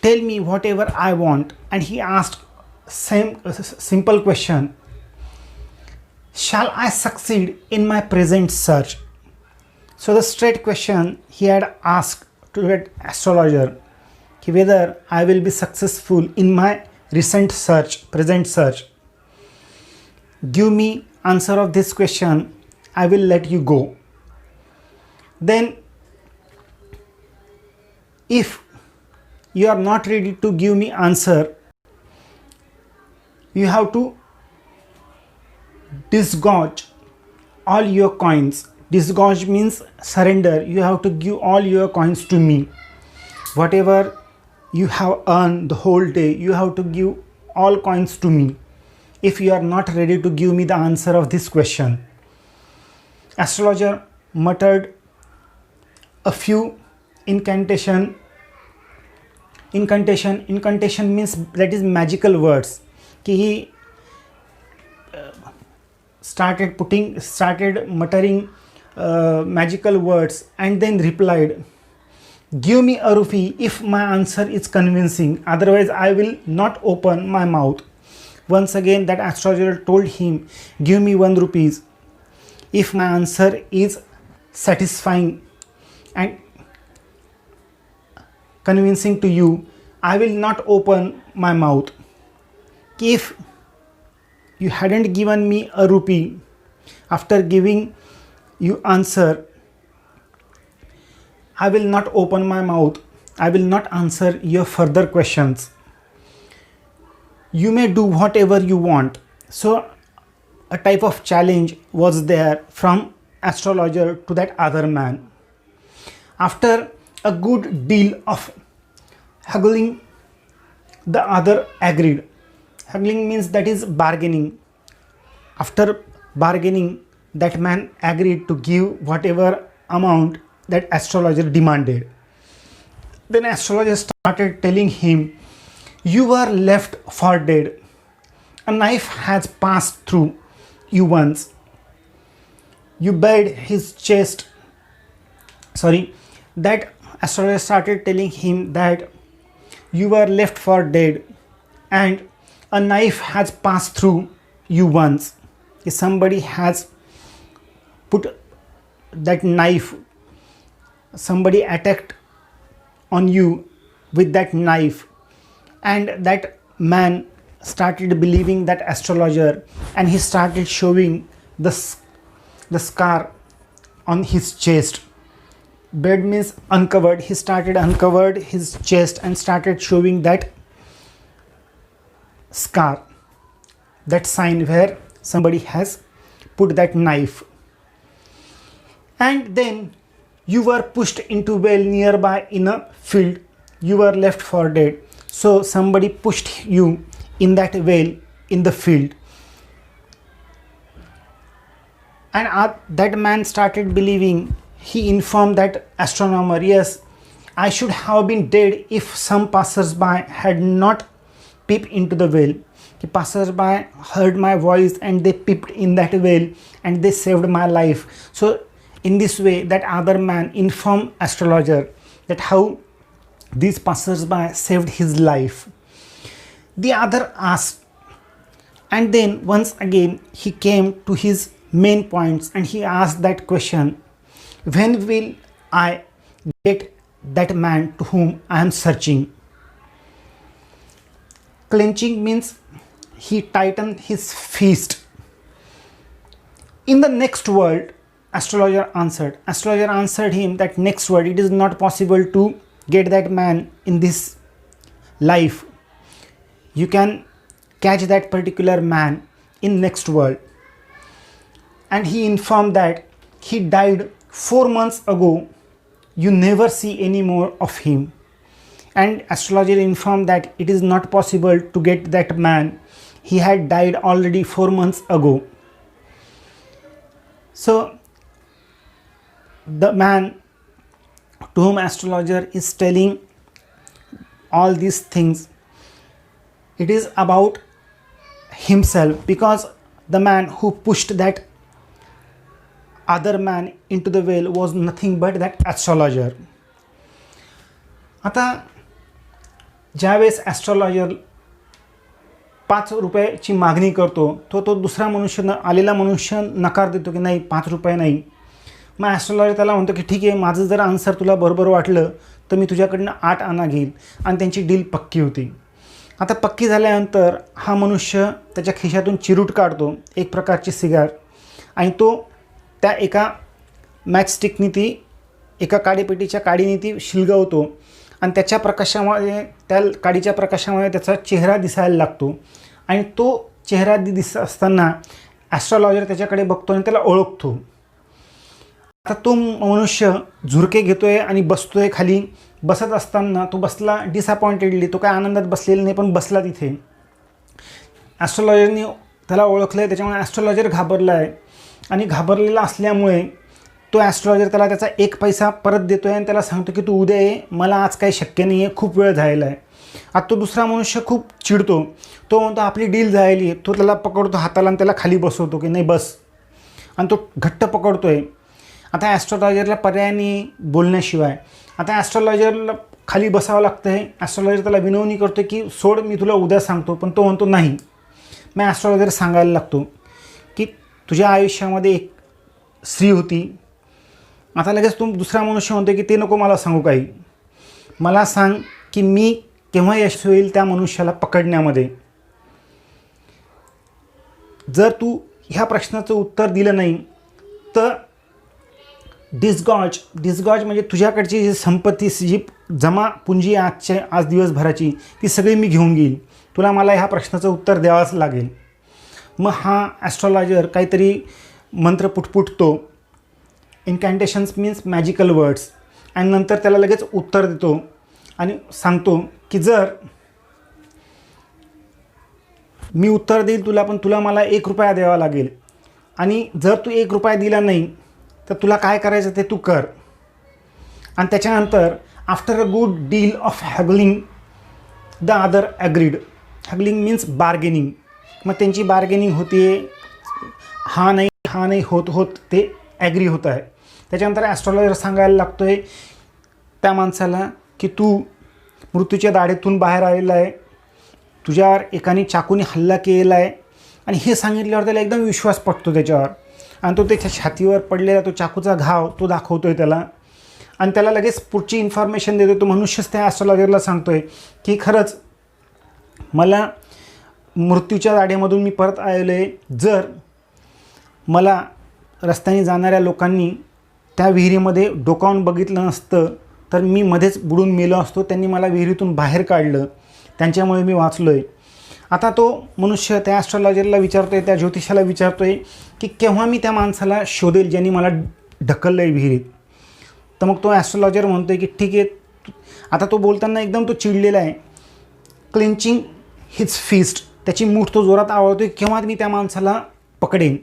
tell me whatever I want. And he asked same simple question, shall I succeed in my present search? So the straight question he had asked to that astrologer, whether I will be successful in my present search. Give me answer of this question, I will let you go. Then if you are not ready to give me answer, you have to disgorge all your coins. Disgorge means surrender. You have to give all your coins to me. Whatever you have earned the whole day, you have to give all coins to me if you are not ready to give me the answer of this question. Astrologer muttered a few incantation. Incantation means that is magical words. He started muttering magical words and then replied, give me a rupee if my answer is convincing, otherwise I will not open my mouth. Once again that astrologer told him, give me 1 rupees if my answer is satisfying and convincing to you, I will not open my mouth. If you hadn't given me a rupee after giving you answer, I will not open my mouth. I will not answer your further questions. You may do whatever you want. So a type of challenge was there from astrologer to that other man. After a good deal of haggling, the other agreed. Haggling means that is bargaining. After bargaining, that man agreed to give whatever amount that astrologer demanded. Then astrologer started telling him, you are left for dead. A knife has passed through you once. You bared his chest. That astrologer started telling him that you were left for dead and a knife has passed through you once. If somebody has put that knife, somebody attacked on you with that knife, and that man started believing that astrologer and he started showing the scar on his chest. Bed means uncovered. He started uncovered his chest and started showing that scar, that sign where somebody has put that knife. And then you were pushed into well nearby in a field. You were left for dead. So somebody pushed you in that well in the field. And that man started believing. He informed that astronomer, yes, I should have been dead if some passers-by had not peeped into the well. The passers-by heard my voice and they peeped in that well and they saved my life. So in this way, that other man informed astrologer that how these passers-by saved his life. The other asked, and then once again he came to his main points and he asked that question, when will I get that man to whom I am searching? Clenching means he tightened his fist. In the next world, astrologer answered him that next world it is not possible to get that man in this life. You can catch that particular man in next world. And he informed that he died 4 months ago. You never see any more of him. and astrologer informed that it is not possible to get that man. He had died already 4 months ago. So the man to whom astrologer is telling all these things, it is about himself, because the man who pushed that other man into the well was nothing but that astrologer. आता ज्यावेळेस astrologer 5 रुपयाची मागणी करतो, तो दुसरा मनुष्य आलेला मनुष्य नकार देतो की नाही 5 रुपये नाही. मग ॲस्ट्रॉलॉजर त्याला म्हणतो की ठीक आहे, माझं जर आन्सर तुला बरोबर वाटलं तर मी तुझ्याकडनं 8 आणा घेईल, आणि त्यांची डील पक्की होती. आता पक्की झाल्यानंतर हा मनुष्य त्याच्या खिशातून चिरूट काढतो, एक प्रकारची सिगार, आणि तो त्या एका मॅचस्टिकनी ती एका काडीपेटीच्या काडीने ती शिलगवतो, आणि त्याच्या प्रकाशामुळे, त्या काडीच्या प्रकाशामुळे त्याचा चेहरा दिसायला लागतो, आणि तो चेहरा दिसत असताना ॲस्ट्रॉलॉजर त्याच्याकडे बघतो आणि त्याला ओळखतो. आता तो मनुष्य झुरके घेतोय आणि बसतोय खाली. बसत असताना तो बसला डिसअपॉइंटेडली, तो काय आनंदात बसलेला नाही, पण बसला तिथे. ॲस्ट्रॉलॉजरने त्याला ओळखलं आहे, त्याच्यामुळे ॲस्ट्रॉलॉजर घाबरला आहे, आणि घाबरलेला असल्यामुळे तो ॲस्ट्रॉलॉजर त्याला त्याचा 1 पैसा परत देतो आहे आणि त्याला सांगतो की तू उद्या ये, मला आज काही शक्य नाही आहे, खूप वेळ झालेला आहे. आता तो दुसरा मनुष्य खूप चिडतो, तो म्हणतो आपली डील झालेली आहे. तो त्याला पकडतो हाताला आणि त्याला खाली बसवतो की नाही बस, आणि तो घट्ट पकडतो आहे. आता ॲस्ट्रॉलॉजरला पर्यायाने बोलण्याशिवाय आता ॲस्ट्रॉलॉजरला खाली बसावं लागतं आहे. ॲस्ट्रॉलॉजर त्याला विनवणी करतो की सोड, मी तुला उद्या सांगतो, पण तो म्हणतो नाही. मग ॲस्ट्रॉलॉजर सांगायला लागतो की तुझ्या आयुष्यामध्ये एक स्त्री होती. आता लगेच तो दुसरा मनुष्य म्हणतो की ते नको मला सांगू काही, मला सांग की मी केव्हा यशस्वी होईल त्या मनुष्याला पकडण्यामध्ये. जर तू ह्या प्रश्नाचं उत्तर दिलं नाही तर डिस्गॉज म्हणजे तुझ्याकडची जी संपत्ती, जी जमा पुंजी आज दिवसभराची, ती सगळी मी घेऊन घेईल. तुला मला ह्या प्रश्नाचं उत्तर द्यावंच लागेल. मग हा ॲस्ट्रॉलॉजर काहीतरी मंत्र पुटपुटतो, इन्कॅन्टेशन्स मीन्स मॅजिकल वर्ड्स, आणि नंतर त्याला लगेच उत्तर देतो आणि सांगतो की जर मी उत्तर देईल तुला, पण तुला मला 1 रुपया द्यावा लागेल, आणि जर तू 1 रुपया दिला नाही तर तुला काय करायचं ते तू कर. आणि त्याच्यानंतर after a good deal of haggling the other agreed. Haggling means bargaining. मग त्यांची बार्गेनिंग होती, हा नाही होत ते ॲग्री होत आहे. त्याच्यानंतर ॲस्ट्रॉलॉजर सांगायला लागतो आहे त्या माणसाला की तू मृत्यूच्या दाढेतून बाहेर आलेला आहे, तुझ्यावर एकाने चाकूने हल्ला केलेला आहे. आणि हे सांगितल्यावर त्याला एकदम विश्वास पटतो त्याच्यावर, आणि तो त्याच्या छातीवर पडलेला तो चाकूचा घाव तो दाखवतो आहे त्याला, आणि त्याला लगेच पुढची इन्फॉर्मेशन देतो. तो मनुष्यच त्या ॲस्ट्रॉलॉजरला सांगतो आहे की खरंच मला मृत्यूच्या दाढेमधून मी परत आलेलो आहे. जर मला रस्त्याने जाणाऱ्या लोकांनी त्या विहिरीमध्ये डोकावून बघितलं नसतं तर मी मध्येच बुडून मेलो असतो. त्यांनी मला विहिरीतून बाहेर काढलं, त्यांच्यामुळे मी वाचलो आहे. आता तो मनुष्य त्या ॲस्ट्रॉलॉजरला विचारतो आहे, त्या ज्योतिषाला विचारतो आहे की केव्हा मी त्या माणसाला शोधेल ज्यांनी मला ढकललं आहे विहिरीत. तर मग तो ॲस्ट्रॉलॉजर म्हणतो आहे की ठीक आहे. आता तो बोलताना एकदम तो चिडलेला आहे, क्लेंचिंग हिज फिस्ट, त्याची मूठ तो जोरात आवळतो आहे, केव्हा मी त्या माणसाला पकडेन.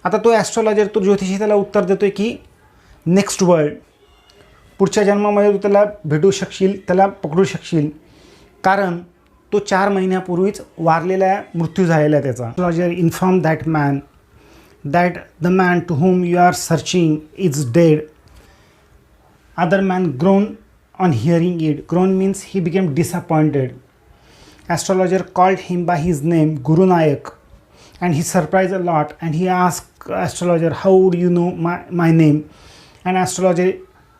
आता तो ॲस्ट्रॉलॉजर, तो ज्योतिषी त्याला उत्तर देतो आहे की नेक्स्ट वर्ल्ड, पुढच्या जन्मामध्ये तू त्याला भेटू शकशील, त्याला पकडू शकशील, कारण तो 4 महिन्यापूर्वीच वारलेला मृत्यू झालेला आहे त्याचा. Astrologer inform that man that the man to whom you are searching is dead. Other man groaned on hearing it. Groan means he became disappointed. Astrologer called him by his name, Guru Nayak, and he surprised a lot, and he asked astrologer, how would you know my name? And astrologer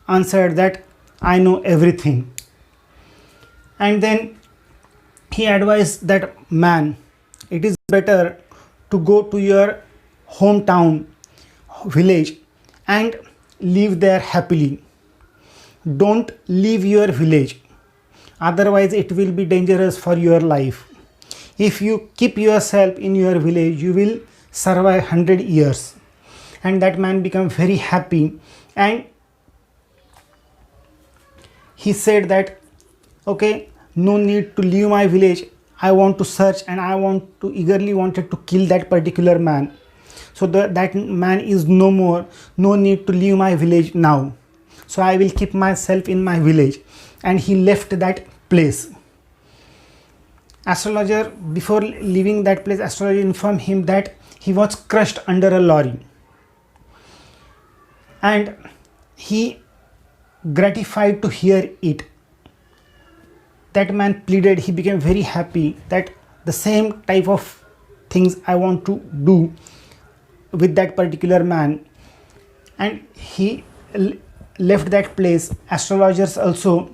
answered that I know everything. And then he advised that man, it is better to go to your hometown village and live there happily. Don't leave your village, otherwise it will be dangerous for your life. If you keep yourself in your village, you will survive 100 years. And that man became very happy, and he said that okay, no need to leave my village. I want to search and I want to eagerly wanted to kill that particular man. So that man is no more, no need to leave my village now. So I will keep myself in my village. And he left that place. Astrologer, before leaving that place, astrologer informed him that he was crushed under a lorry. And he gratified to hear it. That man pleaded, he became very happy that the same type of things I want to do with that particular man. And he left that place. Astrologers also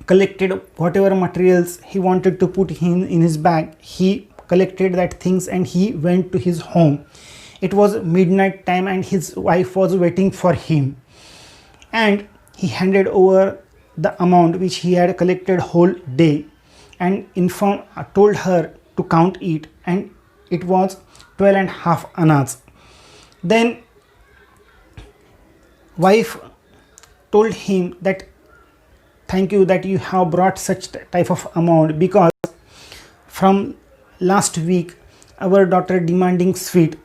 collected whatever materials he wanted to put in his bag. He collected that things and he went to his home. It was midnight time and his wife was waiting for him. And he handed over the amount which he had collected whole day and told her to count it, and it was 12.5 annas. Then wife told him that thank you that you have brought such type of amount, because from last week our daughter demanding sweet,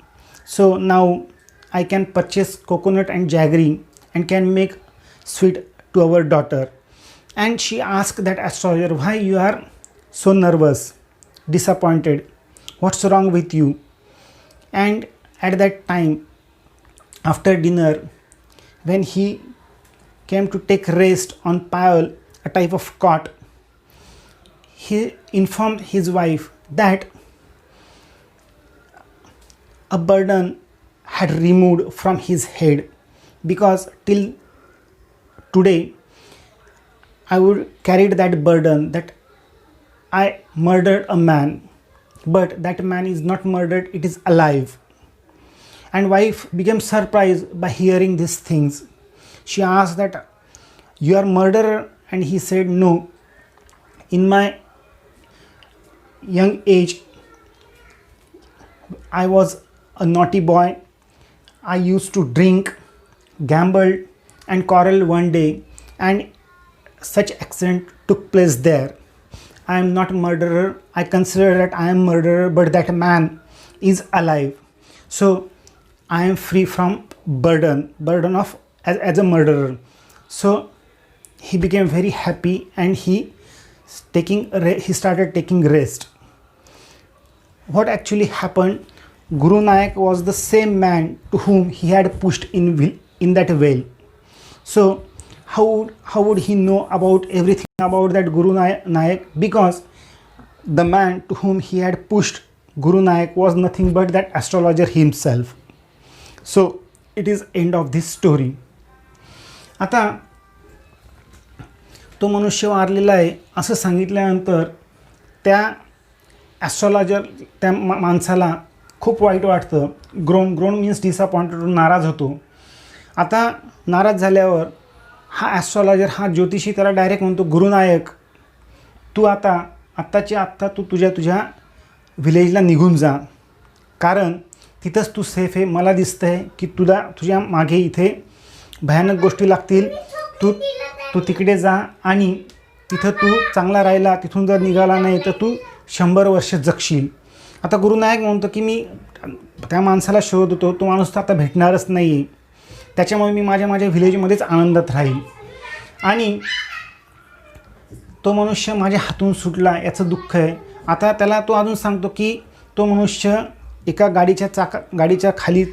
so now I can purchase coconut and jaggery and can make sweet to our daughter. And she asked that astrologer, why you are so nervous, disappointed, what's wrong with you? And at that time, after dinner, when he came to take rest on pile, a type of cot, he informed his wife that a burden had removed from his head, because till today I would carried that burden that I murdered a man, but that man is not murdered, it is alive. And wife became surprised by hearing these things. She asked that you are murderer, and he said no. In my young age I was a naughty boy. I used to drink, gamble and quarrel one day, and such accident took place there. I am not murderer. I consider that I am murderer, but that man is alive. So I am free from burden of as a murderer. So he became very happy and he started taking rest. What actually happened? Guru Nanak was the same man to whom he had pushed in that well. So how would he know about everything about that Guru Nanak? Because the man to whom he had pushed Guru Nanak was nothing but that astrologer himself. So it is end of this story. आता तो मनुष्य वारलेला आहे असं सांगितल्यानंतर त्या astrologer त्या माणसाला खूप वाईट वाटतं. ग्रोन मीन्स डिसअपॉइंटेड, नाराज होतो. आता नाराज झाल्यावर हा ॲस्ट्रॉलॉजर हा ज्योतिषी त्याला डायरेक्ट म्हणतो, गुरुनायक तू आत्ताच्या आत्ता तू तुझ्या विलेजला निघून जा, कारण तिथंच तू सेफ आहे. मला दिसतं आहे की तुझ्या मागे इथे भयानक गोष्टी लागतील. तू तिकडे जा आणि तिथं तू चांगला राहिला, तिथून जर निघाला नाही तर तू 100 वर्ष जगशील. आता गुरुनायक म्हणतो की मी त्या माणसाला शोधतो, तो माणूस तर आता भेटणारच नाही आहे, त्याच्यामुळे मी माझ्या व्हिलेजमध्येच आनंदात राहील. आणि तो मनुष्य माझ्या हातून सुटला याचं दुःख आहे. आता त्याला तो अजून सांगतो की तो मनुष्य एका गाडीच्या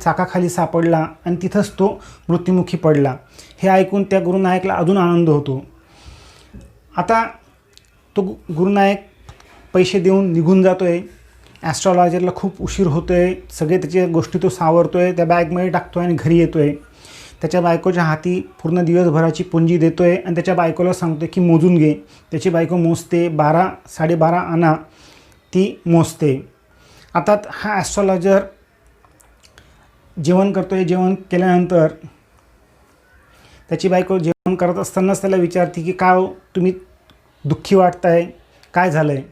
चाकाखाली सापडला आणि तिथंच तो मृत्युमुखी पडला. हे ऐकून त्या गुरुनायकला अजून आनंद होतो. आता तो गुरुनायक पैसे देऊन निघून जातो आहे. ॲस्ट्रॉलॉजरला खूप उशीर होतो आहे. सगळे त्याच्या गोष्टी तो सावरतो आहे, त्या बॅगमध्ये टाकतो आहे आणि घरी येतो आहे. त्याच्या बायकोच्या हाती पूर्ण दिवसभराची पुंजी देतो आहे आणि त्याच्या बायकोला सांगतो की मोजून घे. त्याची बायको मोजते, 12-12.5 आणा ती मोजते. आता हा ॲस्ट्रॉलॉजर जेवण करतो आहे. जेवण केल्यानंतर त्याची बायको जेवण करत असतानाच त्याला विचारते की का तुम्ही दुःखी वाटताय, काय झालं आहे.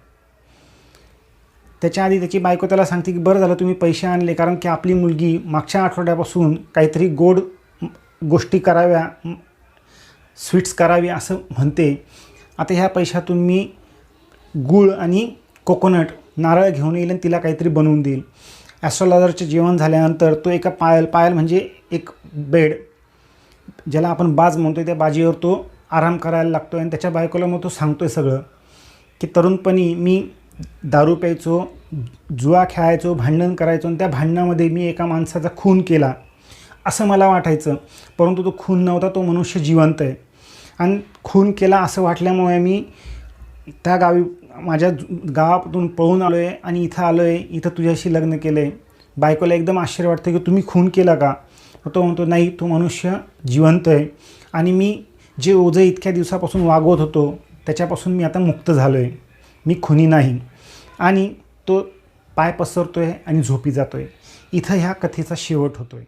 त्याच्या आधी त्याची बायको त्याला सांगते की बरं झालं तुम्ही पैसे आणले, कारण की आपली मुलगी मागच्या आठवड्यापासून काहीतरी गोड गोष्टी कराव्या, स्वीट्स करावी असं म्हणते. आता ह्या पैशातून मी गूळ आणि कोकोनट नारळ घेऊन येईल आणि तिला काहीतरी बनवून देईल. ॲस्ट्रॉलॉजरचे जेवण झाल्यानंतर तो एका पायल म्हणजे एक बेड, ज्याला आपण बाज म्हणतो, त्या बाजीवर तो आराम करायला लागतो आणि त्याच्या बायकोला मग तो सांगतो आहे सगळं की तरुणपणी मी दारू प्यायचो, जुआ खेळायचो, भांडण करायचो आणि त्या भांडणामध्ये मी एका माणसाचा खून केला असं मला वाटायचं, परंतु तो खून नव्हता, तो मनुष्य जिवंत आहे आणि खून केला असं वाटल्यामुळे मी त्या गावी माझ्या गावातून पळून आलो आहे आणि इथं आलो आहे, इथं तुझ्याशी लग्न केलं आहे. बायकोला एकदम आश्चर्य वाटतं की तुम्ही खून केला का? तो म्हणतो नाही, तो मनुष्य जिवंत आहे आणि मी जे ओझं इतक्या दिवसापासून वागवत होतो त्याच्यापासून मी आता मुक्त झालो आहे, मी खुनी नाही. आणि तो पाय पसरतो आहे आणि झोपी जातो आहे. इथं ह्या कथेचा शेवट होतो आहे.